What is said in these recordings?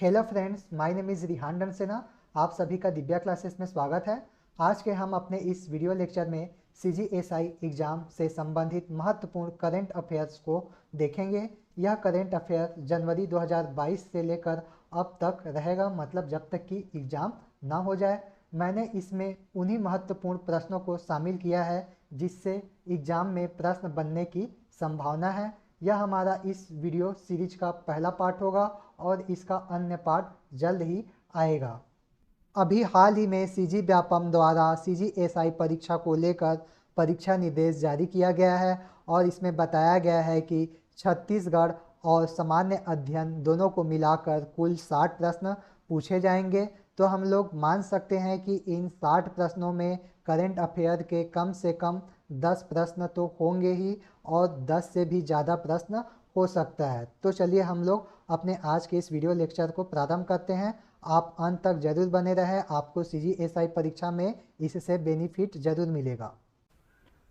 Hello friends, my name is Rihan Dansena. आप सभी का दिव्या क्लासेस में स्वागत है। आज के हम अपने इस वीडियो लेक्चर में CGSI एग्ज़ाम से संबंधित महत्वपूर्ण करंट अफेयर्स को देखेंगे। यह करंट अफेयर जनवरी 2022 से लेकर अब तक रहेगा, मतलब जब तक कि एग्ज़ाम ना हो जाए। मैंने इसमें उन्हीं महत्वपूर्ण प्रश्नों को शामिल किया है जिससे एग्ज़ाम में प्रश्न बनने की संभावना है। यह हमारा इस वीडियो सीरीज का पहला पार्ट होगा और इसका अन्य पार्ट जल्द ही आएगा। अभी हाल ही में सीजी व्यापम द्वारा CGSI परीक्षा को लेकर परीक्षा निर्देश जारी किया गया है और इसमें बताया गया है कि छत्तीसगढ़ और सामान्य अध्ययन दोनों को मिलाकर कुल 60 प्रश्न पूछे जाएंगे। तो हम लोग मान सकते हैं कि इन 60 प्रश्नों में करंट अफेयर के कम से कम 10 प्रश्न तो होंगे ही और 10 से भी ज़्यादा प्रश्न हो सकता है। तो चलिए हम लोग अपने आज के इस वीडियो लेक्चर को प्रारंभ करते हैं। आप अंत तक जरूर बने रहें, आपको CGSI परीक्षा में इससे बेनिफिट जरूर मिलेगा।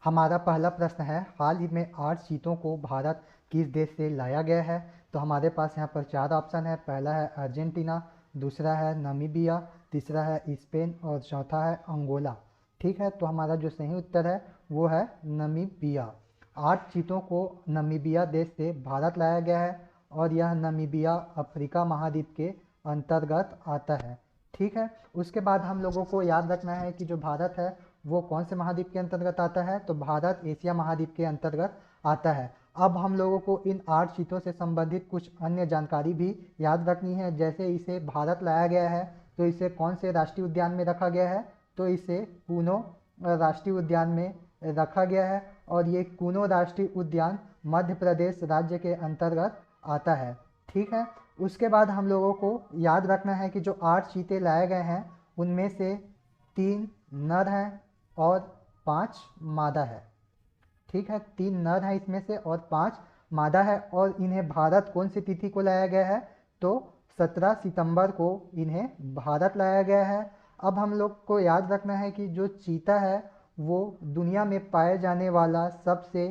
हमारा पहला प्रश्न है, हाल ही में 8 चीतों को भारत किस देश से लाया गया है? तो हमारे पास यहाँ पर 4 ऑप्शन है। पहला है अर्जेंटीना, दूसरा है नामीबिया, तीसरा है स्पेन और चौथा है अंगोला। ठीक है, तो हमारा जो सही उत्तर है वो है नामीबिया। 8 चीतों को नामीबिया देश से भारत लाया गया है और यह नामीबिया अफ्रीका महाद्वीप के अंतर्गत आता है। ठीक है, उसके बाद हम लोगों को याद रखना है कि जो भारत है वो कौन से महाद्वीप के अंतर्गत आता है? तो भारत एशिया महाद्वीप के अंतर्गत आता है। अब हम लोगों को इन 8 चीतों से संबंधित कुछ अन्य जानकारी भी याद रखनी है। जैसे इसे भारत लाया गया है तो इसे कौन से राष्ट्रीय उद्यान में रखा गया है? तो इसे कूनो राष्ट्रीय उद्यान में रखा गया है और ये कूनो राष्ट्रीय उद्यान मध्य प्रदेश राज्य के अंतर्गत आता है। ठीक है, उसके बाद हम लोगों को याद रखना है कि जो 8 चीते लाए गए हैं उनमें से 3 नर हैं और 5 मादा है। ठीक है, 3 नर हैं इसमें से और 5 मादा है और इन्हें भारत कौन सी तिथि को लाया गया है? तो 17 सितंबर को इन्हें भारत लाया गया है। अब हम लोग को याद रखना है कि जो चीता है वो दुनिया में पाए जाने वाला सबसे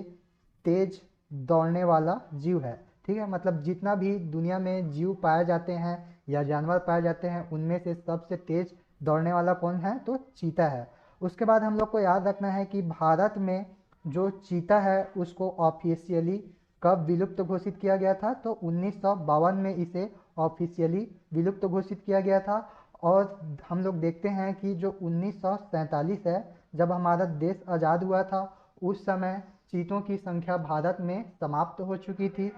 तेज दौड़ने वाला जीव है। ठीक है, मतलब जितना भी दुनिया में जीव पाए जाते हैं या जानवर पाए जाते हैं उनमें से सबसे तेज दौड़ने वाला कौन है? तो चीता है। उसके बाद हम लोग को याद रखना है कि भारत में जो चीता है उसको ऑफिशियली कब विलुप्त घोषित किया गया था? तो 1952 में इसे ऑफिशियली विलुप्त घोषित किया गया था। और हम लोग देखते हैं कि जो 1947 है, जब हमारा देश आज़ाद हुआ था, उस समय चीतों की संख्या भारत में समाप्त हो चुकी थी।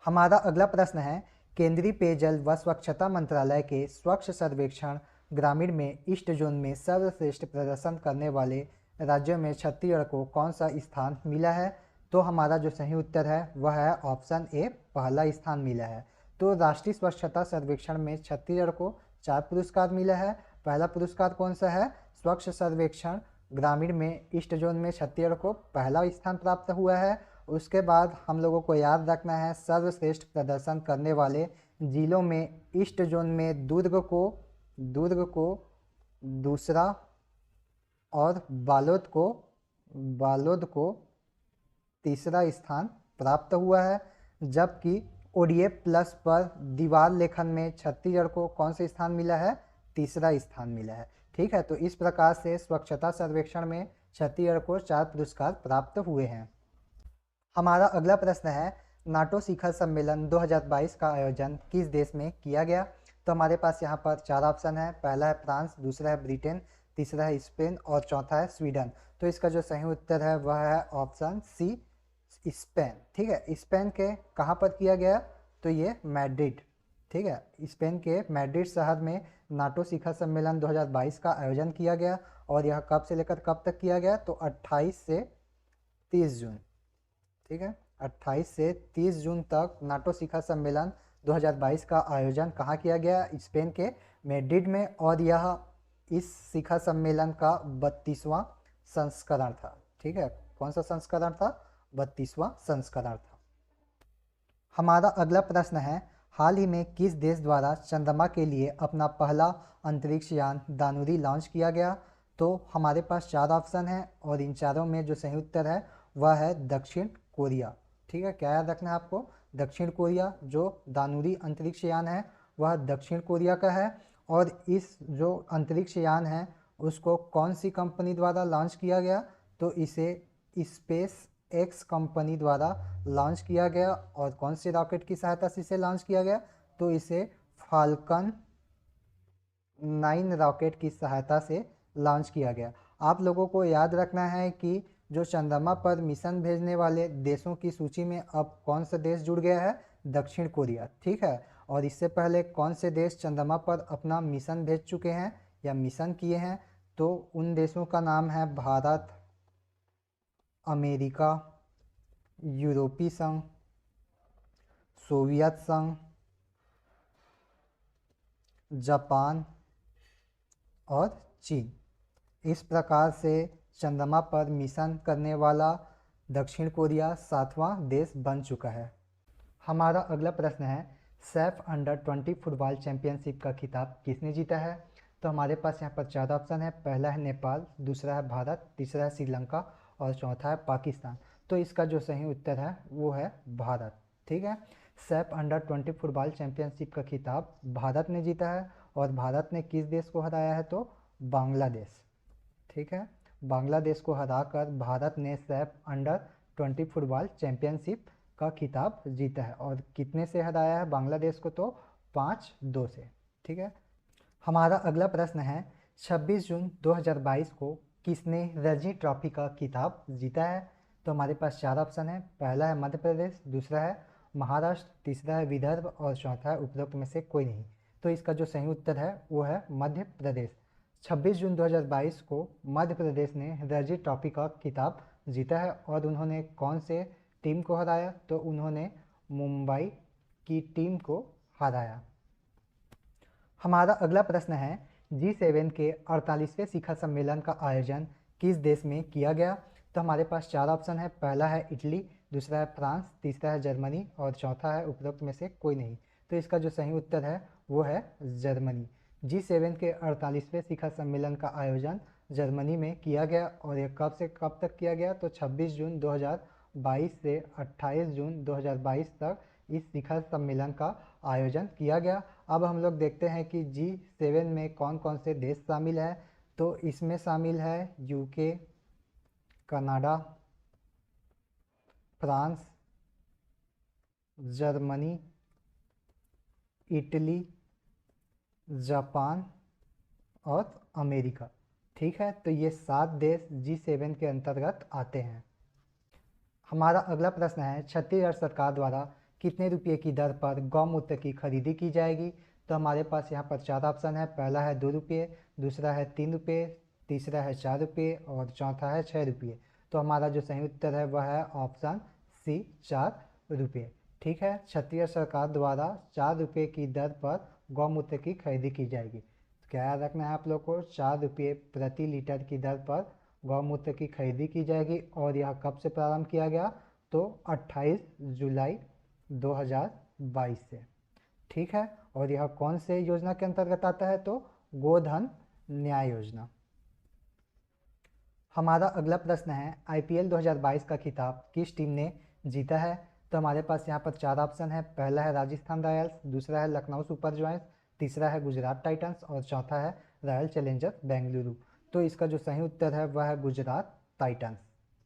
हमारा अगला प्रश्न है, केंद्रीय पेयजल व स्वच्छता मंत्रालय के स्वच्छ सर्वेक्षण ग्रामीण में ईस्ट जोन में सर्वश्रेष्ठ प्रदर्शन करने वाले राज्यों में छत्तीसगढ़ को कौन सा स्थान मिला है? तो हमारा जो सही उत्तर है वह है ऑप्शन ए, पहला स्थान मिला है। तो राष्ट्रीय स्वच्छता सर्वेक्षण में छत्तीसगढ़ को 4 पुरस्कार मिला है। पहला पुरस्कार कौन सा है? स्वच्छ सर्वेक्षण ग्रामीण में ईस्ट जोन में छत्तीसगढ़ को पहला स्थान प्राप्त हुआ है। उसके बाद हम लोगों को याद रखना है सर्वश्रेष्ठ प्रदर्शन करने वाले जिलों में ईस्ट जोन में दुर्ग को दूसरा और बालोद को तीसरा स्थान प्राप्त हुआ है। जबकि ODF प्लस पर दीवार लेखन में छत्तीसगढ़ को कौन सा स्थान मिला है? तीसरा स्थान मिला है। ठीक है, तो इस प्रकार से स्वच्छता सर्वेक्षण में छत्तीसगढ़ को 4 पुरस्कार प्राप्त हुए हैं। हमारा अगला प्रश्न है, नाटो शिखर सम्मेलन 2022 का आयोजन किस देश में किया गया? तो हमारे पास यहाँ पर 4 ऑप्शन है। पहला है फ्रांस, दूसरा है ब्रिटेन, तीसरा है स्पेन और चौथा है स्वीडन। तो इसका जो सही उत्तर है वह है ऑप्शन सी, स्पेन। ठीक है, स्पेन के कहाँ पर किया गया? तो ये मैड्रिड। ठीक है, स्पेन के मैड्रिड शहर में नाटो शिखर सम्मेलन 2022 का आयोजन किया गया और यह कब से लेकर कब तक किया गया? तो 28 से 30 जून। ठीक है, 28 से 30 जून तक नाटो शिखर सम्मेलन 2022 का आयोजन कहाँ किया गया? स्पेन के मैड्रिड में। और यह इस शिखर सम्मेलन का 32वां संस्करण था। ठीक है, कौन सा संस्करण था? 32वां संस्करण था। हमारा अगला प्रश्न है, हाल ही में किस देश द्वारा चंद्रमा के लिए अपना पहला अंतरिक्ष यान दानुरी लॉन्च किया गया? तो हमारे पास 4 ऑप्शन हैं और इन चारों में जो सही उत्तर है वह है दक्षिण कोरिया। ठीक है, क्या याद रखना है आपको? दक्षिण कोरिया जो दानुरी अंतरिक्ष यान है वह दक्षिण कोरिया का है। और इस जो अंतरिक्ष यान है उसको कौन सी कंपनी द्वारा लॉन्च किया गया, तो इसे स्पेस एक्स कंपनी द्वारा लॉन्च किया गया। और कौन से रॉकेट की सहायता से इसे लॉन्च किया गया, तो इसे फाल्कन 9 रॉकेट की सहायता से लॉन्च किया गया। आप लोगों को याद रखना है कि जो चंद्रमा पर मिशन भेजने वाले देशों की सूची में अब कौन सा देश जुड़ गया है, दक्षिण कोरिया। ठीक है, और इससे पहले कौन से देश चंद्रमा पर अपना मिशन भेज चुके हैं या मिशन किए हैं, तो उन देशों का नाम है भारत, अमेरिका, यूरोपीय संघ, सोवियत संघ, जापान और चीन। इस प्रकार से चंद्रमा पर मिशन करने वाला दक्षिण कोरिया 7वां देश बन चुका है। हमारा अगला प्रश्न है, सैफ अंडर 20 फुटबॉल चैंपियनशिप का खिताब किसने जीता है। तो हमारे पास यहाँ पर 4 ऑप्शन है। पहला है नेपाल, दूसरा है भारत, तीसरा है श्रीलंका और चौथा है पाकिस्तान। तो इसका जो सही उत्तर है वो है भारत। ठीक है, सैफ अंडर 20 फुटबॉल चैंपियनशिप का खिताब भारत ने जीता है। और भारत ने किस देश को हराया है, तो बांग्लादेश। ठीक है, बांग्लादेश को हराकर भारत ने सैफ अंडर 20 फुटबॉल चैंपियनशिप का खिताब जीता है। और कितने से हराया है बांग्लादेश को, तो 5-2 से। ठीक है, हमारा अगला प्रश्न है, 26 जून 2022 को किसने रणजी ट्रॉफी का खिताब जीता है। तो हमारे पास 4 ऑप्शन है। पहला है मध्य प्रदेश, दूसरा है महाराष्ट्र, तीसरा है विदर्भ और चौथा है उपरोक्त में से कोई नहीं। तो इसका जो सही उत्तर है वो है मध्य प्रदेश। 26 जून 2022 को मध्य प्रदेश ने रणजी ट्रॉफी का खिताब जीता है। और उन्होंने कौन से टीम को हराया, तो उन्होंने मुंबई की टीम को हराया। हमारा अगला प्रश्न है, G7 के 48वें शिखर सम्मेलन का आयोजन किस देश में किया गया। तो हमारे पास 4 ऑप्शन है। पहला है इटली, दूसरा है फ्रांस, तीसरा है जर्मनी और चौथा है उपरोक्त में से कोई नहीं। तो इसका जो सही उत्तर है वो है जर्मनी। G7 के 48वें शिखर सम्मेलन का आयोजन जर्मनी में किया गया। और यह कब से कब तक किया गया, तो 26 जून 2022 से 28 जून 2022 तक इस शिखर सम्मेलन का आयोजन किया गया। अब हम लोग देखते हैं कि G7 में कौन कौन से देश शामिल है। तो इसमें शामिल है UK, Canada, France, Germany, Italy, Japan और अमेरिका। ठीक है, तो ये 7 देश G7 के अंतर्गत आते हैं। हमारा अगला प्रश्न है, छत्तीसगढ़ सरकार द्वारा कितने रुपये की दर पर गौमूत्र की खरीदी की जाएगी। तो हमारे पास यहाँ पर 4 ऑप्शन है। पहला है 2 रुपये, दूसरा है 3 रुपये, तीसरा है 4 रुपये और चौथा है 6 रुपये। तो हमारा जो सही उत्तर है वह है ऑप्शन सी, 4 रुपये। ठीक है, छत्तीसगढ़ सरकार द्वारा 4 रुपये की दर पर गौमूत्र की खरीदी की जाएगी। तो क्या याद रखना है आप लोग को, 4 रुपये प्रति लीटर की दर पर गौमूत्र की खरीदी की जाएगी। और यह कब से प्रारंभ किया गया, तो 28 जुलाई 2022 से। ठीक है, और यह कौन से योजना के अंतर्गत आता है, तो गोधन न्याय योजना। हमारा अगला प्रश्न है, IPL 2022 का खिताब किस टीम ने जीता है। तो हमारे पास यहाँ पर 4 ऑप्शन है। पहला है राजस्थान रॉयल्स, दूसरा है लखनऊ सुपर जायंट्स, तीसरा है गुजरात टाइटंस और चौथा है रॉयल चैलेंजर्स बेंगलुरु। तो इसका जो सही उत्तर है वह है गुजरात टाइटंस।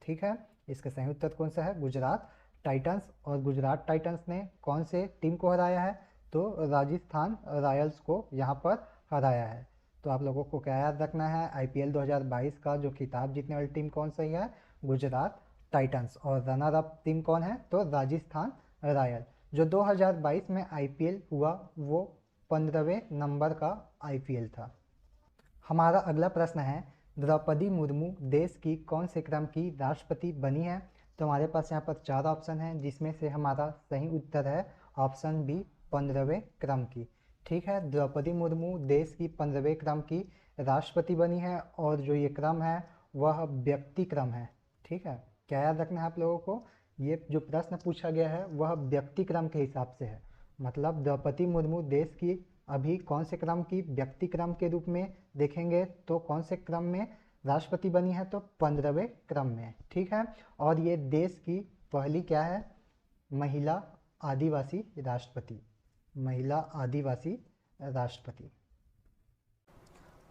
ठीक है, इसका सही उत्तर कौन सा है, गुजरात टाइटंस। और गुजरात टाइटंस ने कौन से टीम को हराया है, तो राजस्थान रॉयल्स को यहाँ पर हराया है। तो आप लोगों को क्या याद रखना है, IPL 2022 का जो खिताब जीतने वाली टीम कौन सी है, गुजरात टाइटंस। और रनर अप टीम कौन है, तो राजस्थान रॉयल। जो 2022 में IPL हुआ वो 15वें नंबर का IPL था। हमारा अगला प्रश्न है, द्रौपदी मुर्मू देश की कौन से क्रम की राष्ट्रपति बनी है। तो हमारे पास यहाँ पर 4 ऑप्शन हैं, जिसमें से हमारा सही उत्तर है ऑप्शन बी, 15वें क्रम की। ठीक है, द्रौपदी मुर्मू देश की 15वें क्रम की राष्ट्रपति बनी है। और जो ये क्रम है वह व्यक्ति क्रम है। ठीक है, क्या याद रखना है आप लोगों को, ये जो प्रश्न पूछा गया है वह व्यक्ति क्रम के हिसाब से है। मतलब द्रौपदी मुर्मू देश की अभी कौन से क्रम की, व्यक्ति क्रम के रूप में देखेंगे तो कौन से क्रम में राष्ट्रपति बनी है, तो 15वें क्रम में। ठीक है, और ये देश की पहली क्या है, महिला आदिवासी राष्ट्रपति। महिला आदिवासी राष्ट्रपति।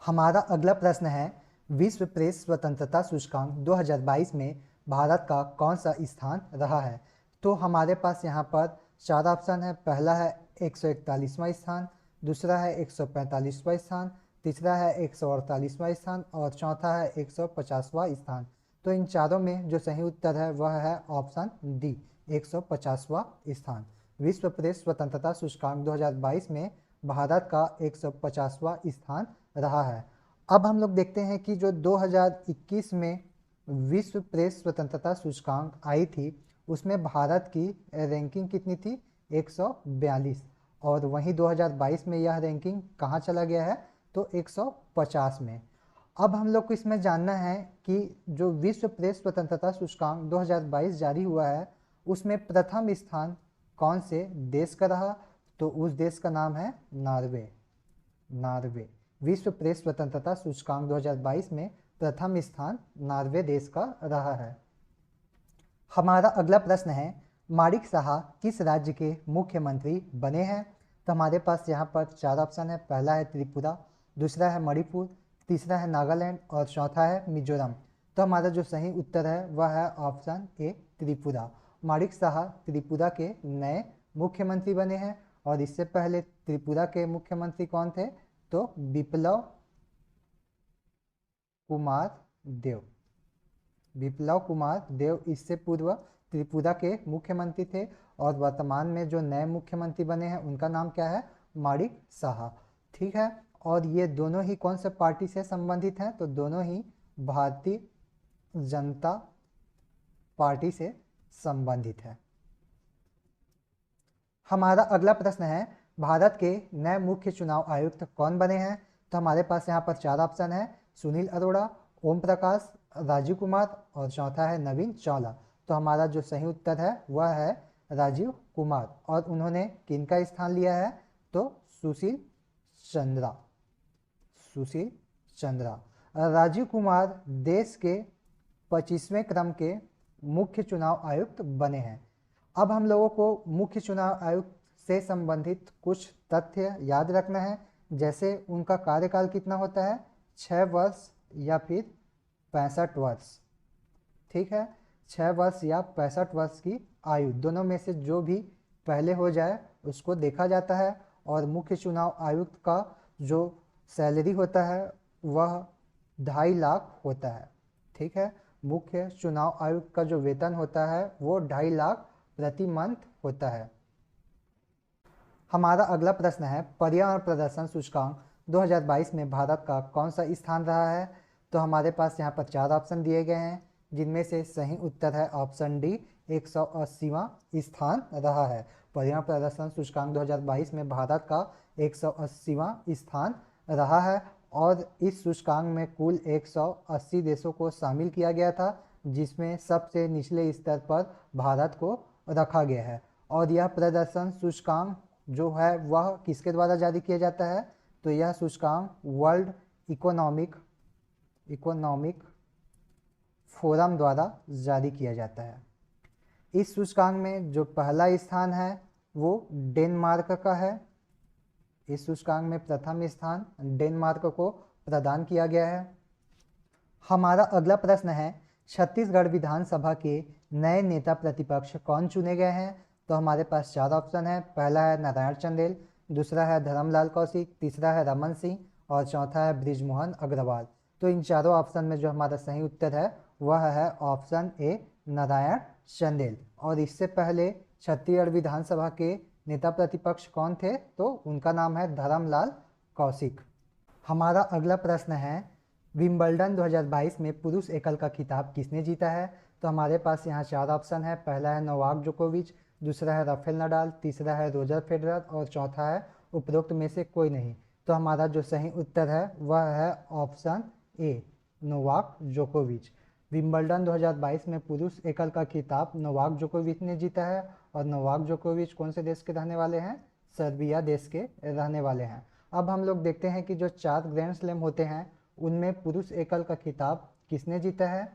हमारा अगला प्रश्न है, विश्व प्रेस स्वतंत्रता सूचकांक 2022 में भारत का कौन सा स्थान रहा है? तो हमारे पास यहाँ पर 4 ऑप्शन है। पहला है 141वां स्थान, दूसरा है 145वां स्थान, तीसरा है 148वां स्थान और चौथा है 150वां स्थान। तो इन चारों में जो सही उत्तर है वह है ऑप्शन डी, 150वां स्थान। विश्व प्रेस स्वतंत्रता सूचकांक 2022 में भारत का 150वां स्थान रहा है। अब हम लोग देखते हैं कि जो 2021 में विश्व प्रेस स्वतंत्रता सूचकांक आई थी उसमें भारत की रैंकिंग कितनी थी? 142। और वहीं 2022 में यह रैंकिंग कहाँ चला गया है? तो 150 में। अब हम लोग को इसमें जानना है कि जो विश्व प्रेस स्वतंत्रता सूचकांक 2022 जारी हुआ है उसमें प्रथम स्थान कौन से देश का रहा? तो उस देश का नाम है नॉर्वे। नॉर्वे। विश्व प्रेस स्वतंत्रता सूचकांक 2022 में प्रथम स्थान नॉर्वे देश का रहा है। हमारा अगला प्रश्न है, माणिक साहा किस राज्य के मुख्यमंत्री बने हैं? तो हमारे पास यहाँ पर 4 ऑप्शन है। पहला है त्रिपुरा, दूसरा है मणिपुर, तीसरा है नागालैंड और चौथा है मिजोरम। तो हमारा जो सही उत्तर है वह है ऑप्शन ए, त्रिपुरा। माणिक साहा त्रिपुरा के नए मुख्यमंत्री बने हैं और इससे पहले त्रिपुरा के मुख्यमंत्री कौन थे? तो बिप्लब कुमार देव। बिप्लब कुमार देव इससे पूर्व त्रिपुरा के मुख्यमंत्री थे और वर्तमान में जो नए मुख्यमंत्री बने हैं उनका नाम क्या है? माणिक साहा। ठीक है, और ये दोनों ही कौन से पार्टी से संबंधित हैं? तो दोनों ही भारतीय जनता पार्टी से संबंधित है। हमारा अगला प्रश्न है, भारत के नए मुख्य चुनाव आयुक्त कौन बने हैं? तो हमारे पास यहाँ पर 4 ऑप्शन है। सुनील अरोड़ा, ओम प्रकाश, राजीव कुमार और चौथा है नवीन चावला। तो हमारा जो सही उत्तर है वह है राजीव कुमार। और उन्होंने किनका स्थान लिया है? तो सुशील चंद्रा। सुशील चंद्रा। राजीव कुमार देश के 25वें क्रम के मुख्य चुनाव आयुक्त बने हैं। अब हम लोगों को मुख्य चुनाव आयुक्त से संबंधित कुछ तथ्य याद रखना है, जैसे उनका कार्यकाल कितना होता है? 6 वर्ष या फिर 65 वर्ष। ठीक है, 6 वर्ष या 65 वर्ष की आयु, दोनों में से जो भी पहले हो जाए उसको देखा जाता है। और मुख्य चुनाव आयुक्त का जो सैलरी होता है वह 2.5 लाख होता है। ठीक है, मुख्य चुनाव आयुक्त का जो वेतन होता है वो 2.5 लाख प्रति मंथ होता है। हमारा अगला प्रश्न है, पर्यावरण प्रदर्शन सूचकांक 2022 में भारत का कौन सा स्थान रहा है? तो हमारे पास यहाँ पर 4 ऑप्शन दिए गए हैं, जिनमें से सही उत्तर है ऑप्शन डी, 180वां स्थान रहा है। पर्यावरण प्रदर्शन सूचकांक 2022 में भारत का 180वां स्थान रहा है और इस सूचकांक में कुल 180 देशों को शामिल किया गया था, जिसमें सबसे निचले स्तर पर भारत को रखा गया है। और यह प्रदर्शन सूचकांक जो है वह किसके द्वारा जारी किया जाता है? तो यह सूचकांक वर्ल्ड इकोनॉमिक फोरम द्वारा जारी किया जाता है। इस सूचकांक में जो पहला स्थान है वो डेनमार्क का है। इस सूचकांक में प्रथम स्थान डेनमार्क को प्रदान किया गया है। हमारा अगला प्रश्न है, छत्तीसगढ़ विधानसभा के नए नेता प्रतिपक्ष कौन चुने गए हैं? तो हमारे पास 4 ऑप्शन है। पहला है नारायण चंदेल, दूसरा है धर्मलाल कौशिक, तीसरा है रमन सिंह और चौथा है बृजमोहन अग्रवाल। तो इन चारों ऑप्शन में जो हमारा सही उत्तर है वह है ऑप्शन ए, नारायण चंदेल। और इससे पहले छत्तीसगढ़ विधानसभा के नेता प्रतिपक्ष कौन थे? तो उनका नाम है धर्मलाल कौशिक। हमारा अगला प्रश्न है, विंबलडन 2022 में पुरुष एकल का खिताब किसने जीता है? तो हमारे पास यहाँ 4 ऑप्शन है। पहला है नोवाक जोकोविच, दूसरा है राफेल नडाल, तीसरा है रोजर फेडरर और चौथा है उपरोक्त में से कोई नहीं। तो हमारा जो सही उत्तर है वह है ऑप्शन ए, नोवाक जोकोविच। विंबलडन 2022 में पुरुष एकल का खिताब नोवाक जोकोविच ने जीता है और नोवाक जोकोविच कौन से देश के रहने वाले हैं? सर्बिया देश के रहने वाले हैं। अब हम लोग देखते हैं कि जो 4 ग्रैंड स्लैम होते हैं उनमें पुरुष एकल का खिताब किसने जीता है?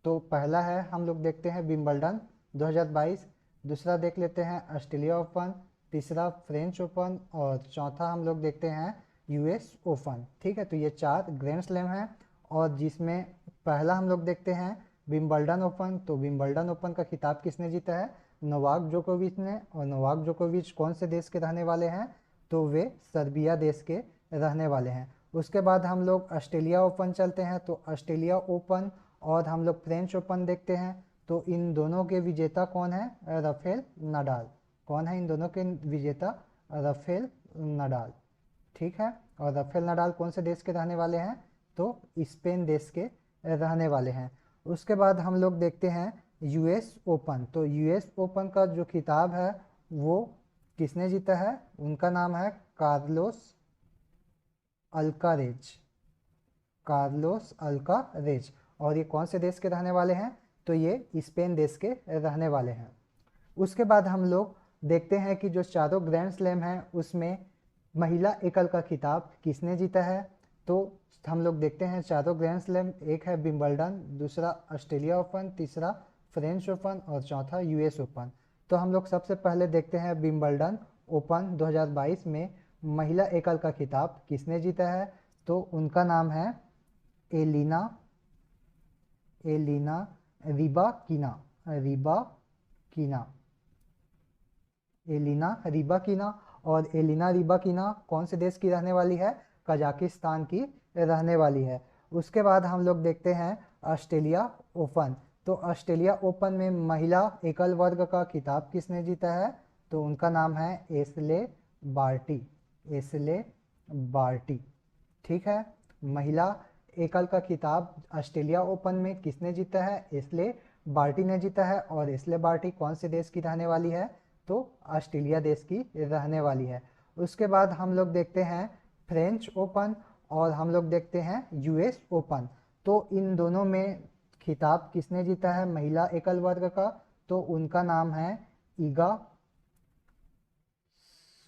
तो पहला है हम लोग देखते हैं विंबलडन 2022, दूसरा देख लेते हैं ऑस्ट्रेलिया ओपन, तीसरा फ्रेंच ओपन और चौथा हम लोग देखते हैं यूएस ओपन। ठीक है, तो ये 4 ग्रैंड स्लैम हैं और जिसमें पहला हम लोग देखते हैं विंबलडन ओपन। तो विंबलडन ओपन का खिताब किसने जीता है? नोवाक जोकोविच ने। और नोवाक जोकोविच कौन से देश के रहने वाले हैं? तो वे सर्बिया देश के रहने वाले हैं। उसके बाद हम लोग ऑस्ट्रेलिया ओपन चलते हैं। तो ऑस्ट्रेलिया ओपन और हम लोग फ्रेंच ओपन देखते हैं। तो इन दोनों के विजेता कौन है? Rafael Nadal. कौन है इन दोनों के विजेता? Rafael Nadal. ठीक है, और राफेल नडाल कौन से देश के रहने वाले हैं? तो स्पेन देश के रहने वाले हैं। उसके बाद हम लोग देखते हैं यूएस ओपन। तो यूएस ओपन का जो खिताब है वो किसने जीता है? उनका नाम है कार्लोस अल्कारेज। Carlos Alcaraz. और ये कौन से देश के रहने वाले हैं? तो ये स्पेन देश के रहने वाले हैं। उसके बाद हम लोग देखते हैं कि जो चारों ग्रैंड स्लैम हैं उसमें महिला एकल का खिताब किसने जीता है? तो हम लोग देखते हैं चारों ग्रैंड स्लैम, एक है विंबलडन, दूसरा ऑस्ट्रेलिया ओपन, तीसरा फ्रेंच ओपन और चौथा यूएस ओपन। तो हम लोग सबसे पहले देखते हैं विंबलडन ओपन 2022 में महिला एकल का खिताब किसने जीता है? तो उनका नाम है Elena Elena Rybakina. Rybakina Elena Rybakina. और एलिना रिबाकिना कौन से देश की रहने वाली है? कजाकिस्तान की रहने वाली है। उसके बाद हम लोग देखते हैं ऑस्ट्रेलिया ओपन। तो ऑस्ट्रेलिया ओपन में महिला एकल वर्ग का खिताब किसने जीता है? तो उनका नाम है एशले बार्टी। Ashleigh Barty. ठीक है, महिला एकल का खिताब ऑस्ट्रेलिया ओपन में किसने जीता है? एशले बार्टी ने जीता है। और एशले बार्टी कौन से देश की रहने वाली है? तो ऑस्ट्रेलिया देश की रहने वाली है। उसके बाद हम लोग देखते हैं फ्रेंच ओपन और हम लोग देखते हैं यूएस ओपन। तो इन दोनों में खिताब किसने जीता है महिला एकल वर्ग का? तो उनका नाम है ईगा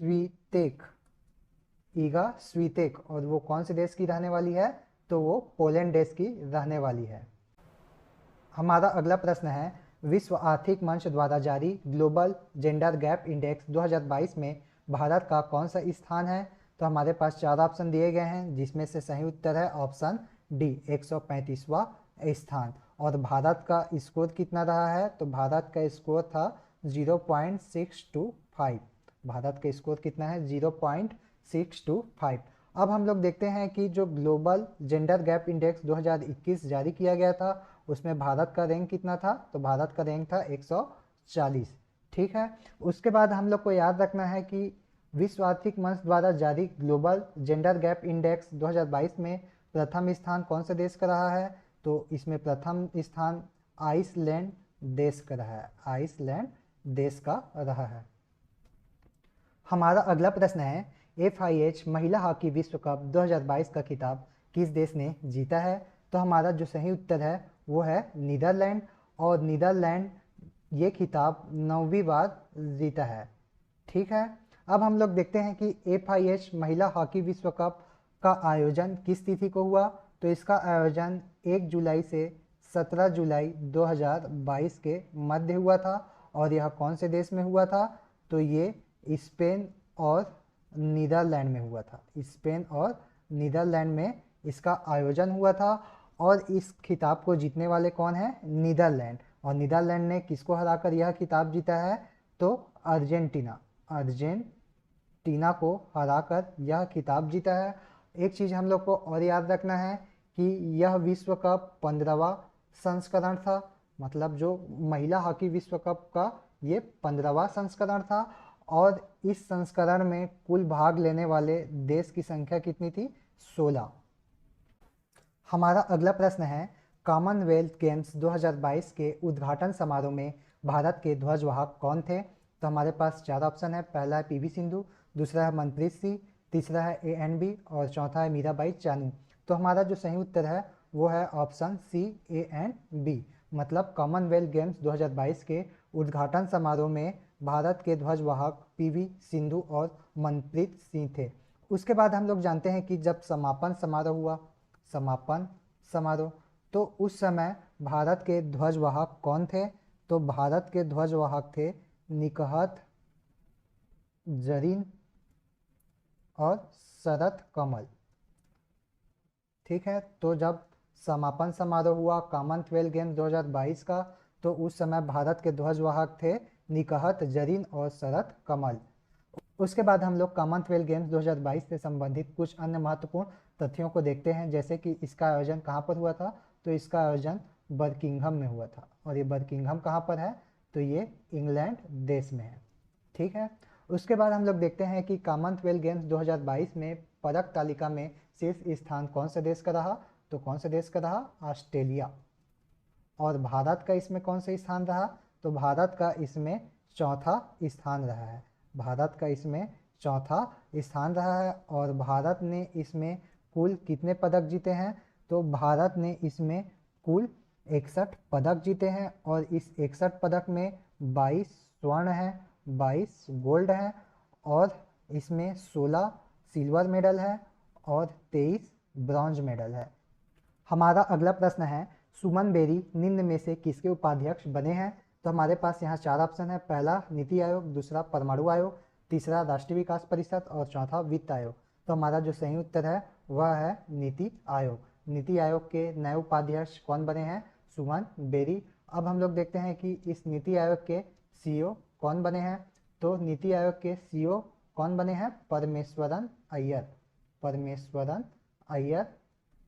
स्वीतेक। ईगा स्वीतेक। और वो कौन से देश की रहने वाली है? तो वो पोलैंड देश की रहने वाली है। हमारा अगला प्रश्न है, विश्व आर्थिक मंच द्वारा जारी ग्लोबल जेंडर गैप इंडेक्स 2022 में भारत का कौन सा स्थान है? तो हमारे पास 4 ऑप्शन दिए गए हैं जिसमें से सही उत्तर है ऑप्शन डी 135वां स्थान। और भारत का स्कोर कितना रहा है? तो भारत का स्कोर था 0.625। भारत का स्कोर कितना है? 0.625। अब हम लोग देखते हैं कि जो ग्लोबल जेंडर गैप इंडेक्स 2021 जारी किया गया था उसमें भारत का रैंक कितना था? तो भारत का रैंक था 140। ठीक है, उसके बाद हम लोग को याद रखना है कि विश्व आर्थिक मंच द्वारा जारी ग्लोबल जेंडर गैप इंडेक्स 2022 में प्रथम स्थान कौन से देश का रहा है? तो इसमें प्रथम स्थान आइसलैंड देश का रहा है। आइसलैंड देश का रहा है। हमारा अगला प्रश्न है, FIH महिला हॉकी विश्व कप 2022 का खिताब किस देश ने जीता है? तो हमारा जो सही उत्तर है वो है नीदरलैंड। और नीदरलैंड ये खिताब 9वीं बार जीता है। ठीक है, अब हम लोग देखते हैं कि FIH महिला हॉकी विश्व कप का आयोजन किस तिथि को हुआ? तो इसका आयोजन 1 जुलाई से 17 जुलाई 2022 के मध्य हुआ था। और यह कौन से देश में हुआ था? तो ये स्पेन और नीदरलैंड में हुआ था। स्पेन और नीदरलैंड में इसका आयोजन हुआ था। और इस खिताब को जीतने वाले कौन है? नीदरलैंड। और नीदरलैंड ने किसको हराकर यह खिताब जीता है? तो अर्जेंटीना। अर्जेंटीना को हराकर यह खिताब जीता है। एक चीज़ हम लोग को और याद रखना है कि यह विश्व कप 15वां संस्करण था। मतलब जो महिला हॉकी विश्व कप का ये 15वां संस्करण था। और इस संस्करण में कुल भाग लेने वाले देश की संख्या कितनी थी? 16। हमारा अगला प्रश्न है, कॉमनवेल्थ गेम्स 2022 के उद्घाटन समारोह में भारत के ध्वजवाहक कौन थे? तो हमारे पास 4 ऑप्शन है। पहला है PV सिंधु, दूसरा है मनप्रीत सिंह, तीसरा है ANB और चौथा है मीराबाई चानू। तो हमारा जो सही उत्तर है वो है ऑप्शन C ANB। मतलब कॉमनवेल्थ गेम्स 2022 के उद्घाटन समारोह में भारत के ध्वजवाहक PV सिंधु और मनप्रीत सिंह थे। उसके बाद हम लोग जानते हैं कि जब समापन समारोह हुआ, समापन समारोह, तो उस समय भारत के ध्वजवाहक कौन थे? तो भारत के ध्वजवाहक थे निकहत जरीन और शरत कमल। ठीक है, तो जब समापन समारोह हुआ कॉमनवेल्थ गेम्स 2022 का, तो उस समय भारत के ध्वजवाहक थे निकहत जरीन और शरत कमल। उसके बाद हम लोग कॉमनवेल्थ गेम्स 2022 से संबंधित कुछ अन्य महत्वपूर्ण तथ्यों को देखते हैं, जैसे कि इसका आयोजन कहाँ पर हुआ था। तो इसका आयोजन बर्किंघम में हुआ था, और ये बर्किंघम कहाँ पर है, तो ये इंग्लैंड देश में है। ठीक है, उसके बाद हम लोग देखते हैं कि कॉमनवेल्थ गेम्स 2022 में पदक तालिका में शीर्ष स्थान कौन से देश का रहा। तो कौन से देश का रहा, ऑस्ट्रेलिया। और भारत का इसमें कौन सा स्थान रहा, तो भारत का इसमें चौथा स्थान रहा है। भारत का इसमें चौथा स्थान रहा है। और भारत ने इसमें कुल कितने पदक जीते हैं, तो भारत ने इसमें कुल 61 पदक जीते हैं। और इस 61 पदक में 22 स्वर्ण है, 22 गोल्ड है, और इसमें 16 सिल्वर मेडल है और 23 ब्रॉन्ज मेडल है। हमारा अगला प्रश्न है, सुमन बेरी निम्न में से किसके उपाध्यक्ष बने हैं। तो हमारे पास यहाँ 4 ऑप्शन है। पहला नीति आयोग, दूसरा परमाणु आयोग, तीसरा राष्ट्रीय विकास परिषद और चौथा वित्त आयोग। तो हमारा जो सही उत्तर है वह है नीति आयोग। नीति आयोग के नए उपाध्यक्ष कौन बने हैं, सुमन बेरी। अब हम लोग देखते हैं कि इस नीति आयोग के सीईओ कौन बने हैं। तो नीति आयोग के सीईओ कौन बने हैं, परमेश्वरन अय्यर। परमेश्वरन अय्यर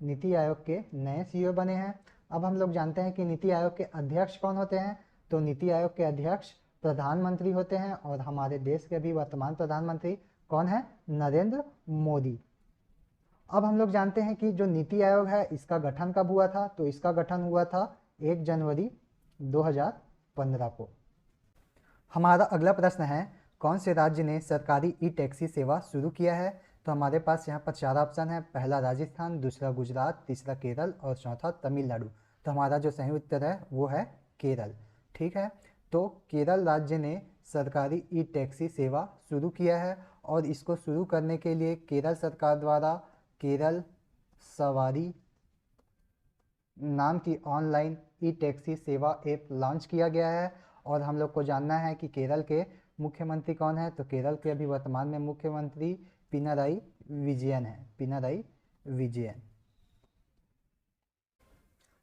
नीति आयोग के नए सीईओ बने हैं। अब हम लोग जानते हैं कि नीति आयोग के अध्यक्ष कौन होते हैं। तो नीति आयोग के अध्यक्ष प्रधानमंत्री होते हैं, और हमारे देश के भी वर्तमान प्रधानमंत्री कौन है, नरेंद्र मोदी। अब हम लोग जानते हैं कि जो नीति आयोग है इसका गठन कब हुआ था। तो इसका गठन हुआ था 1 जनवरी 2015 को। हमारा अगला प्रश्न है, कौन से राज्य ने सरकारी ई टैक्सी सेवा शुरू किया है। तो हमारे पास यहाँ पर 4 ऑप्शन है। पहला राजस्थान, दूसरा गुजरात, तीसरा केरल और चौथा तमिलनाडु। तो हमारा जो सही उत्तर है वो है केरल। ठीक है, तो केरल राज्य ने सरकारी ई टैक्सी सेवा शुरू किया है, और इसको शुरू करने के लिए केरल सरकार द्वारा केरल सवारी नाम की ऑनलाइन ई टैक्सी सेवा ऐप लॉन्च किया गया है। और हम लोग को जानना है कि केरल के मुख्यमंत्री कौन है। तो केरल के अभी वर्तमान में मुख्यमंत्री पिनाराई विजयन है, पिनाराई विजयन।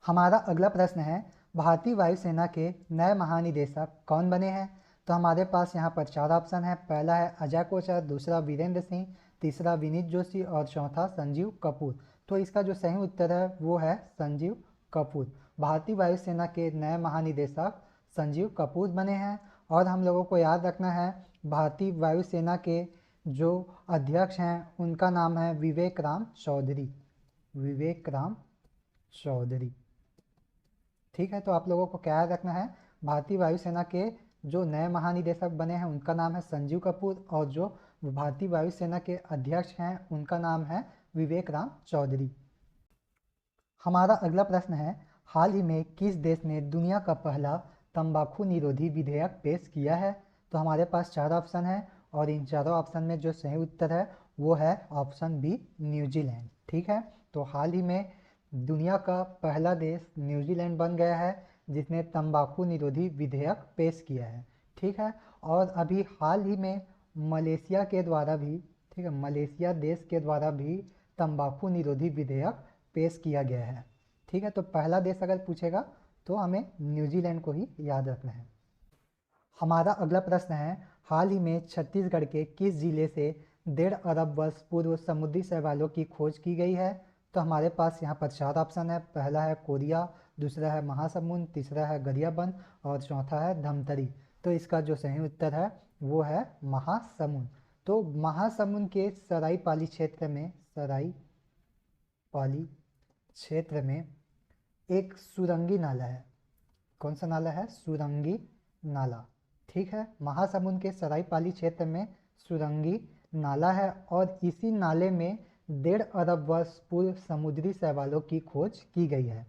हमारा अगला प्रश्न है, भारतीय वायुसेना के नए महानिदेशक कौन बने हैं। तो हमारे पास यहाँ पर 4 ऑप्शन है। पहला है अजय कोचर, दूसरा वीरेंद्र सिंह, तीसरा विनीत जोशी और चौथा संजीव कपूर। तो इसका जो सही उत्तर है वो है संजीव कपूर। भारतीय वायुसेना के नए महानिदेशक संजीव कपूर बने हैं। और हम लोगों को याद रखना है, भारतीय वायुसेना के जो अध्यक्ष हैं उनका नाम है विवेक राम चौधरी, विवेक राम चौधरी। ठीक है, तो आप लोगों को क्या याद रखना है, भारतीय वायुसेना के जो नए महानिदेशक बने हैं उनका नाम है संजीव कपूर, और जो भारतीय वायुसेना के अध्यक्ष हैं उनका नाम है विवेक राम चौधरी। हमारा अगला प्रश्न है, हाल ही में किस देश ने दुनिया का पहला तंबाकू निरोधी विधेयक पेश किया है। तो हमारे पास 4 ऑप्शन है, और इन चारों ऑप्शन में जो सही उत्तर है वो है ऑप्शन बी, न्यूजीलैंड। ठीक है, तो हाल ही में दुनिया का पहला देश न्यूजीलैंड बन गया है जिसने तंबाकू निरोधी विधेयक पेश किया है। ठीक है, और अभी हाल ही में मलेशिया के द्वारा भी, ठीक है, मलेशिया देश के द्वारा भी तंबाकू निरोधी विधेयक पेश किया गया है। ठीक है, तो पहला देश अगर पूछेगा तो हमें न्यूजीलैंड को ही याद रखना है। हमारा अगला प्रश्न है, हाल ही में छत्तीसगढ़ के किस जिले से 1.5 अरब वर्ष पूर्व समुद्री शैवालों की खोज की गई है। तो हमारे पास यहाँ पर 4 ऑप्शन है। पहला है कोरिया, दूसरा है महासमुंद, तीसरा है गरियाबंद और चौथा है धमतरी। तो इसका जो सही उत्तर है वो है महासमुंद। तो महासमुंद के सराईपाली क्षेत्र में, सराईपाली क्षेत्र में एक सुरंगी नाला है। कौन सा नाला है, सुरंगी नाला। ठीक है, महासमुंद के सराईपाली क्षेत्र में सुरंगी नाला है, और इसी नाले में 1.5 अरब वर्ष पूर्व समुद्री शैवालों की खोज की गई है।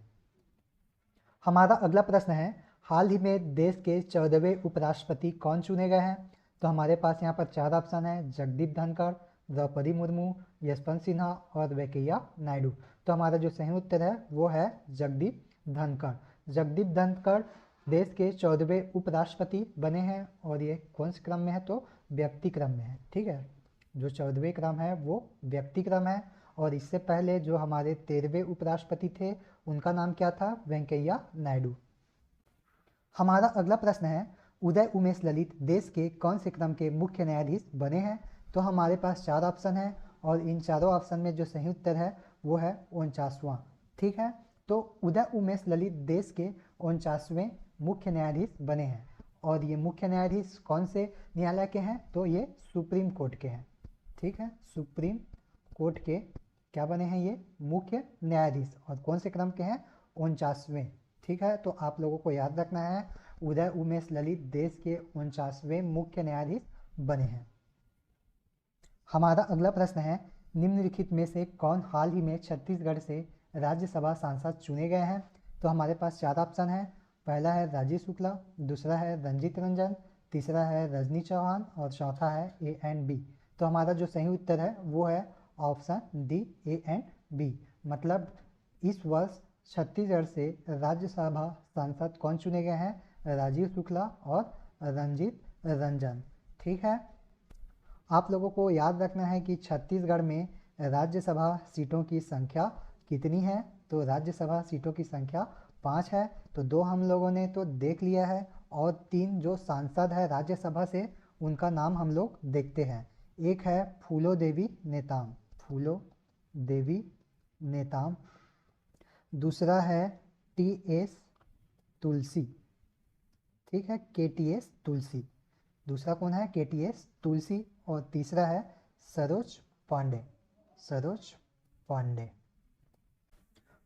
हमारा अगला प्रश्न है, हाल ही में देश के 14वें उपराष्ट्रपति कौन चुने गए हैं। तो हमारे पास यहाँ पर 4 ऑप्शन है। जगदीप धनखड़, द्रौपदी मुर्मू, यशवंत सिन्हा और वेंकैया नायडू। तो हमारा जो सही उत्तर है वो है जगदीप धनखड़। जगदीप धनखड़ देश के 14वें उपराष्ट्रपति बने हैं, और ये कौन से क्रम में है, तो व्यक्ति क्रम में है। ठीक है, जो 14वें क्रम है वो व्यक्ति क्रम है। और इससे पहले जो हमारे 13वें उपराष्ट्रपति थे उनका नाम क्या था? वेंकैया नायडू। हमारा अगला प्रश्न है, उदय उमेश ललित देश के कौन से क्रम के मुख्य न्यायाधीश बने हैं? तो हमारे पास 4 ऑप्शन है और इन चारों ऑप्शन में जो सही उत्तर है वो है 49वां। ठीक है, तो उदय उमेश ललित देश के 49वें मुख्य न्यायाधीश बने हैं। और ये मुख्य न्यायाधीश कौन से न्यायालय के हैं? तो ये सुप्रीम कोर्ट के हैं। ठीक है, सुप्रीम कोर्ट के क्या बने हैं? ये मुख्य न्यायाधीश। और कौन से क्रम के हैं? 49वें। ठीक है, तो आप लोगों को याद रखना है, उदय उमेश ललित देश के 49वें मुख्य न्यायाधीश बने हैं। हमारा अगला प्रश्न है, निम्नलिखित में से कौन हाल ही में छत्तीसगढ़ से राज्यसभा सांसद चुने गए हैं? तो हमारे पास 4 ऑप्शन है। पहला है राजीव शुक्ला, दूसरा है रंजीत रंजन, तीसरा है रजनी चौहान और चौथा है ए एंड बी। तो हमारा जो सही उत्तर है वो है option D, A and B. मतलब इस वर्ष छत्तीसगढ़ से राज्यसभा सांसद कौन चुने गए हैं? राजीव शुक्ला और रंजीत रंजन। ठीक है, आप लोगों को याद रखना है कि छत्तीसगढ़ में राज्यसभा सीटों की संख्या कितनी है? तो राज्यसभा सीटों की संख्या 5 है। तो 2 हम लोगों ने तो देख लिया है और 3 जो सांसद है राज्यसभा से उनका नाम हम लोग देखते हैं। एक है फूलो देवी नेताम, फूलो देवी नेताम। दूसरा है टी एस तुलसी। ठीक है, के टी एस तुलसी। दूसरा कौन है? के टी एस तुलसी। और तीसरा है सरोज पांडे, सरोज पांडे।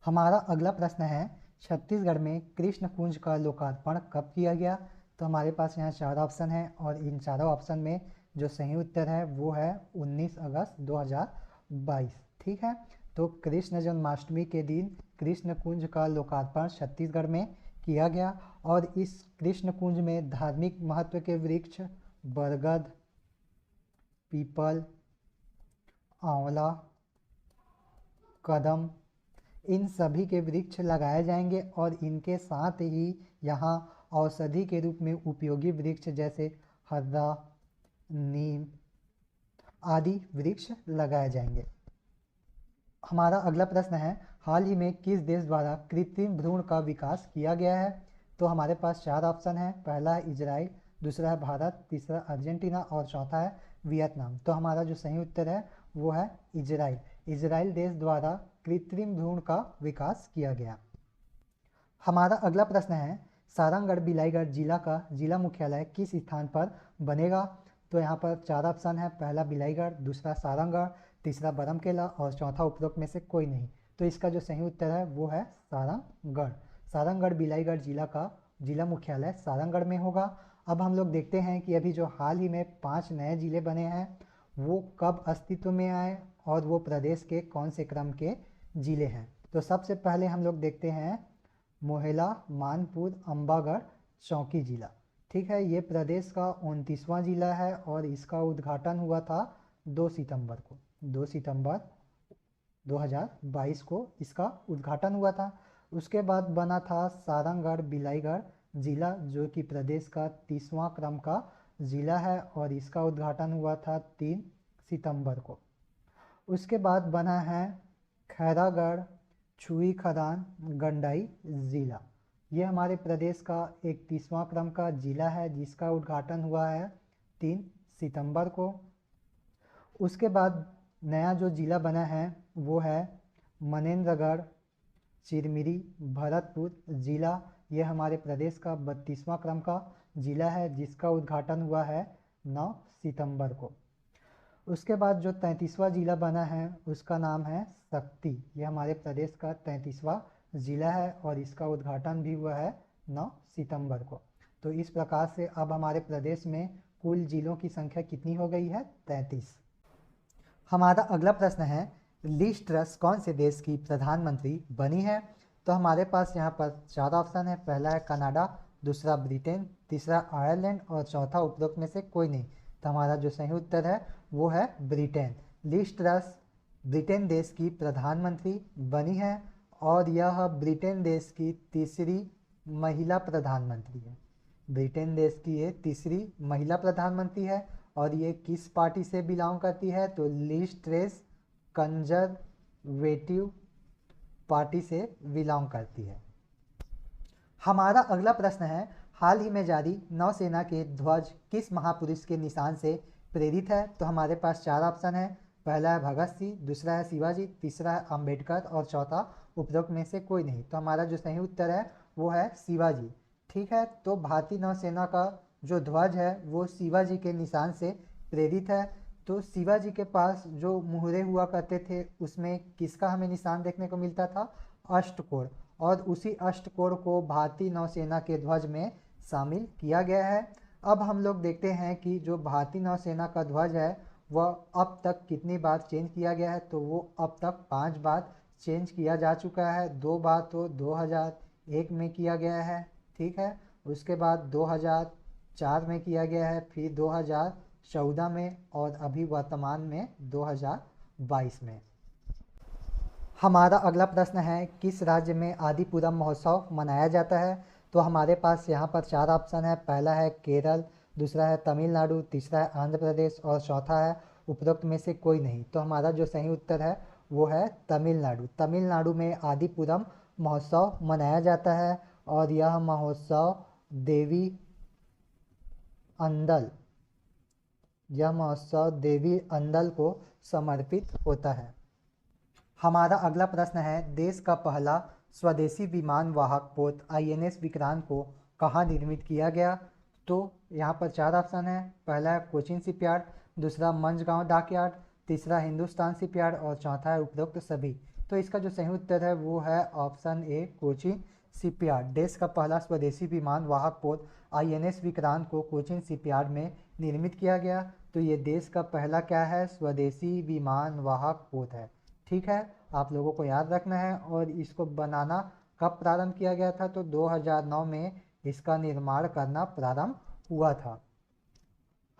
हमारा अगला प्रश्न है, छत्तीसगढ़ में कृष्ण कुंज का लोकार्पण कब किया गया? तो हमारे पास यहाँ 4 ऑप्शन है और इन चारों ऑप्शन में जो सही उत्तर है वो है 19 अगस्त 2022। ठीक है, तो कृष्ण जन्माष्टमी के दिन कृष्ण कुंज का लोकार्पण छत्तीसगढ़ में किया गया। और इस कृष्ण कुंज में धार्मिक महत्व के वृक्ष बरगद, पीपल, आंवला, कदम, इन सभी के वृक्ष लगाए जाएंगे। और इनके साथ ही यहाँ औषधि के रूप में उपयोगी वृक्ष जैसे हर्रा, नीम आदि वृक्ष लगाए जाएंगे। हमारा अगला प्रश्न है, हाल ही में किस देश द्वारा कृत्रिम भ्रूण का विकास किया गया है? तो हमारे पास 4 ऑप्शन है। पहला है इजराइल, दूसरा है भारत, तीसरा अर्जेंटीना और चौथा है वियतनाम। तो हमारा जो सही उत्तर है वो है इजराइल। इजराइल देश द्वारा कृत्रिम भ्रूण का विकास किया गया। हमारा अगला प्रश्न है, सारंगढ़ बिलाईगढ़ जिला का जिला मुख्यालय किस स्थान पर बनेगा? तो यहाँ पर 4 ऑप्शन है। पहला बिलाईगढ़, दूसरा सारंगढ़, तीसरा बरमकेला और चौथा उपरोक्त में से कोई नहीं। तो इसका जो सही उत्तर है वो है सारंगढ़। सारंगढ़ बिलाईगढ़ जिला का जिला मुख्यालय सारंगढ़ में होगा। अब हम लोग देखते हैं कि अभी जो हाल ही में 5 नए जिले बने हैं वो कब अस्तित्व में आए और वो प्रदेश के कौन से क्रम के जिले हैं। तो सबसे पहले हम लोग देखते हैं मोहेला, मानपुर, अम्बागढ़, चौकी जिला। ठीक है, ये प्रदेश का 29वां जिला है और इसका उद्घाटन हुआ था 2 सितंबर को, 2 सितंबर 2022 को इसका उद्घाटन हुआ था। उसके बाद बना था सारंगढ़ बिलाईगढ़ जिला जो कि प्रदेश का 30वां क्रम का जिला है और इसका उद्घाटन हुआ था 3 सितंबर को। उसके बाद बना है खैरागढ़ छुई खदान गंडाई जिला। ये हमारे प्रदेश का 31वां क्रम का जिला है जिसका उद्घाटन हुआ है 3 सितंबर को। उसके बाद नया जो जिला बना है वो है मनेंद्रगढ़ चिरमिरी भरतपुर जिला। ये हमारे प्रदेश का 32वां क्रम का जिला है जिसका उद्घाटन हुआ है 9 सितंबर को। उसके बाद जो 33वां जिला बना है उसका नाम है शक्ति। ये हमारे प्रदेश का 33वां जिला है और इसका उद्घाटन भी हुआ है 9 सितंबर को। तो इस प्रकार से अब हमारे प्रदेश में कुल जिलों की संख्या कितनी हो गई है? 33। हमारा अगला प्रश्न है, लिज ट्रस कौन से देश की प्रधानमंत्री बनी है? तो हमारे पास यहाँ पर 4 ऑप्शन है। पहला है कनाडा, दूसरा ब्रिटेन, तीसरा आयरलैंड और चौथा उपरोक्त में से कोई नहीं। तो हमारा जो सही उत्तर है वो है ब्रिटेन। लिज ट्रस ब्रिटेन देश की प्रधानमंत्री बनी है और यह ब्रिटेन देश की तीसरी महिला प्रधानमंत्री है। ब्रिटेन देश की ये तीसरी महिला प्रधानमंत्री है और ये किस पार्टी से बिलोंग करती है, तो लिज ट्रेस कंजर्वेटिव पार्टी से बिलोंग करती है। हमारा अगला प्रश्न है, हाल ही में जारी नौसेना के ध्वज किस महापुरुष के निशान से प्रेरित है, तो हमारे पास चार ऑप्शन है। पहला है भगत सिंह, दूसरा है शिवाजी, तीसरा है अंबेडकर और चौथा उपरोक्त में से कोई नहीं। तो हमारा जो सही उत्तर है वो है शिवाजी। ठीक है, तो भारतीय नौसेना का जो ध्वज है वो शिवाजी के निशान से प्रेरित है। तो शिवाजी के पास जो मुहरे हुआ करते थे उसमें किसका हमें निशान देखने को मिलता था, अष्टकोण, और उसी अष्टकोण को भारतीय नौसेना के ध्वज में शामिल किया गया है। अब हम लोग देखते हैं कि जो भारतीय नौसेना का ध्वज है वह अब तक कितनी बार चेंज किया गया है, तो वो अब तक 5 बार चेंज किया जा चुका है। 2 बार तो 2001 में किया गया है, ठीक है, उसके बाद 2004 में किया गया है, फिर 2014 में और अभी वर्तमान में 2022 में। हमारा अगला प्रश्न है, किस राज्य में आदिपुरम महोत्सव मनाया जाता है, तो हमारे पास यहाँ पर चार ऑप्शन है। पहला है केरल, दूसरा है तमिलनाडु, तीसरा है आंध्र प्रदेश और चौथा है उपरोक्त में से कोई नहीं। तो हमारा जो सही उत्तर है वो है तमिलनाडु। तमिलनाडु में आदिपुरम महोत्सव मनाया जाता है और यह महोत्सव देवी अंदल को समर्पित होता है। हमारा अगला प्रश्न है, देश का पहला स्वदेशी विमान वाहक पोत INS विक्रांत को कहाँ निर्मित किया गया, तो यहाँ पर चार ऑप्शन है। पहला है कोचीन शिपयार्ड, दूसरा मंझगांव डॉकयार्ड, तीसरा हिंदुस्तान शिपयार्ड और चौथा है उपरोक्त सभी। तो इसका जो सही उत्तर है वो है ऑप्शन ए, कोचीन शिपयार्ड। देश का पहला स्वदेशी विमान वाहक पोत INS विक्रांत को कोचीन शिपयार्ड में निर्मित किया गया। तो ये देश का पहला क्या है, स्वदेशी विमान वाहक पोत है। ठीक है, आप लोगों को याद रखना है। और इसको बनाना कब प्रारंभ किया गया था, तो 2009 में इसका निर्माण करना प्रारंभ हुआ था।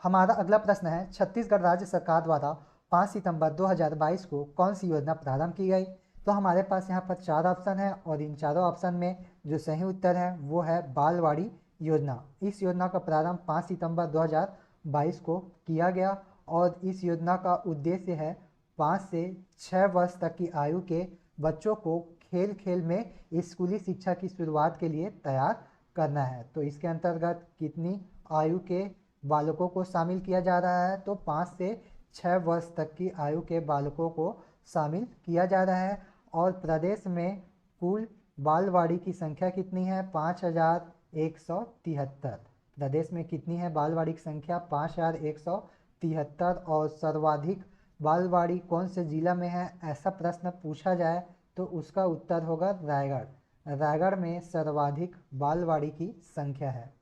हमारा अगला प्रश्न है, छत्तीसगढ़ राज्य सरकार द्वारा 5 सितंबर 2022 को कौन सी योजना प्रारंभ की गई, तो हमारे पास यहाँ पर चार ऑप्शन है और इन चारों ऑप्शन में जो सही उत्तर है वो है बालवाड़ी योजना। इस योजना का प्रारंभ 5 सितंबर 2022 को किया गया और इस योजना का उद्देश्य है 5 से 6 वर्ष तक की आयु के बच्चों को खेल खेल में स्कूली शिक्षा की शुरुआत के लिए तैयार करना है। तो इसके अंतर्गत कितनी आयु के बालकों को शामिल किया जा रहा है, तो 5 से 6 वर्ष तक की आयु के बालकों को शामिल किया जा रहा है। और प्रदेश में कुल बालवाड़ी की संख्या कितनी है, 5173। प्रदेश में कितनी है बालवाड़ी की संख्या, 5173। और सर्वाधिक बालवाड़ी कौन से जिला में है, ऐसा प्रश्न पूछा जाए तो उसका उत्तर होगा रायगढ़। रायगढ़ में सर्वाधिक बालवाड़ी की संख्या है।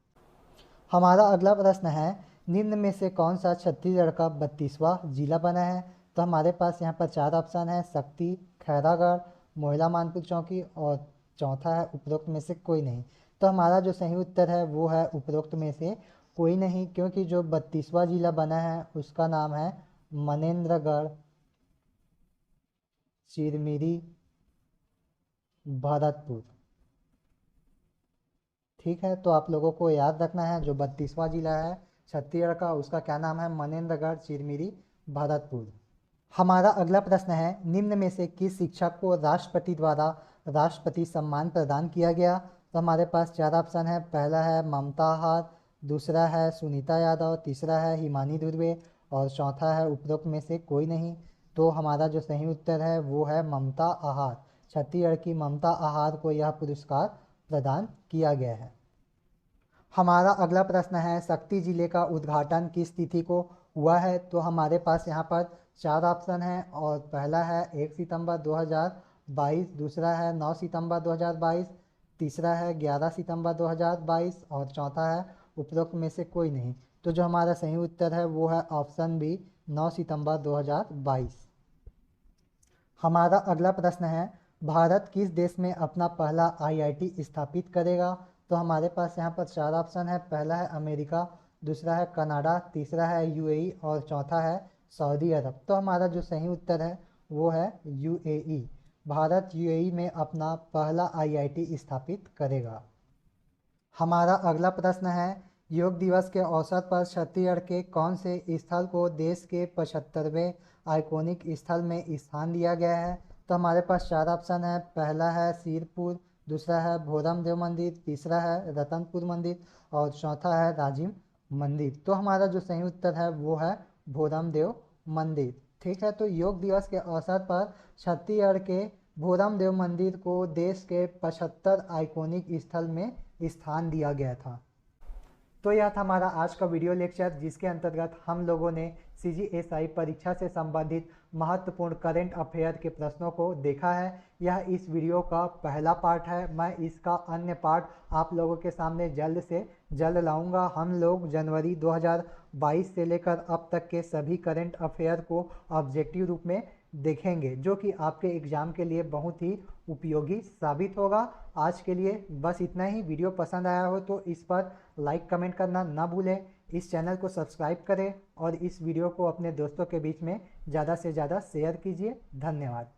हमारा अगला प्रश्न है, निम्न में से कौन सा छत्तीसगढ़ का 32वां जिला बना है, तो हमारे पास यहाँ पर चार ऑप्शन है। शक्ति, खैरागढ़, मोहला मानपुर चौकी और चौथा है उपरोक्त में से कोई नहीं। तो हमारा जो सही उत्तर है वो है उपरोक्त में से कोई नहीं, क्योंकि जो 32वां जिला बना है उसका नाम है मनेन्द्रगढ़, चिरमिरी, भरतपुर। ठीक है, तो आप लोगों को याद रखना है जो 32वां जिला है छत्तीसगढ़ का उसका क्या नाम है, मनेन्द्रगढ़, चिरमिरी, भरतपुर। हमारा अगला प्रश्न है, निम्न में से किस शिक्षक को राष्ट्रपति द्वारा राष्ट्रपति सम्मान प्रदान किया गया, तो हमारे पास चार ऑप्शन है। पहला है ममता आहार, दूसरा है सुनीता यादव, तीसरा है हिमानी दुर्वे और चौथा है उपरोक्त में से कोई नहीं। तो हमारा जो सही उत्तर है वो है ममता आहार। छत्तीसगढ़ की ममता आहार को यह पुरस्कार प्रदान किया गया है। हमारा अगला प्रश्न है, शक्ति जिले का उद्घाटन किस तिथि को हुआ है, तो हमारे पास यहाँ पर चार ऑप्शन है और पहला है 1 सितंबर 2022, दूसरा है 9 सितंबर 2022, तीसरा है 11 सितंबर 2022 और चौथा है उपरोक्त में से कोई नहीं। तो जो हमारा सही उत्तर है वो है ऑप्शन बी, 9 सितंबर 2022। हमारा अगला प्रश्न है, भारत किस देश में अपना पहला IIT स्थापित करेगा, तो हमारे पास यहाँ पर चार ऑप्शन है। पहला है अमेरिका, दूसरा है कनाडा, तीसरा है UAE और चौथा है सऊदी अरब। तो हमारा जो सही उत्तर है वो है UAE। भारत UAE में अपना पहला IIT स्थापित करेगा। हमारा अगला प्रश्न है, योग दिवस के अवसर पर छत्तीसगढ़ के कौन से स्थल को देश के 75वें आइकॉनिक स्थल में स्थान दिया गया है? तो हमारे पास चार ऑप्शन है। पहला है सिरपुर, दूसरा है भोरम देव मंदिर, तीसरा है रतनपुर मंदिर और चौथा है राजिम मंदिर। तो हमारा जो सही उत्तर है वो है भोरम देव मंदिर। ठीक है, तो योग दिवस के अवसर पर छत्तीसगढ़ के भोरम देव मंदिर को देश के 75 आइकॉनिक स्थल में स्थान दिया गया था। तो यह था हमारा आज का वीडियो लेक्चर, जिसके अंतर्गत हम लोगों ने CGSI परीक्षा से संबंधित महत्वपूर्ण करंट अफेयर के प्रश्नों को देखा है। यह इस वीडियो का पहला पार्ट है। मैं इसका अन्य पार्ट आप लोगों के सामने जल्द से जल्द लाऊंगा। हम लोग जनवरी 2022 से लेकर अब तक के सभी करंट अफेयर को ऑब्जेक्टिव रूप में देखेंगे, जो कि आपके एग्ज़ाम के लिए बहुत ही उपयोगी साबित होगा। आज के लिए बस इतना ही। वीडियो पसंद आया हो तो इस पर लाइक कमेंट करना ना भूलें। इस चैनल को सब्सक्राइब करें और इस वीडियो को अपने दोस्तों के बीच में ज़्यादा से ज़्यादा शेयर कीजिए। धन्यवाद।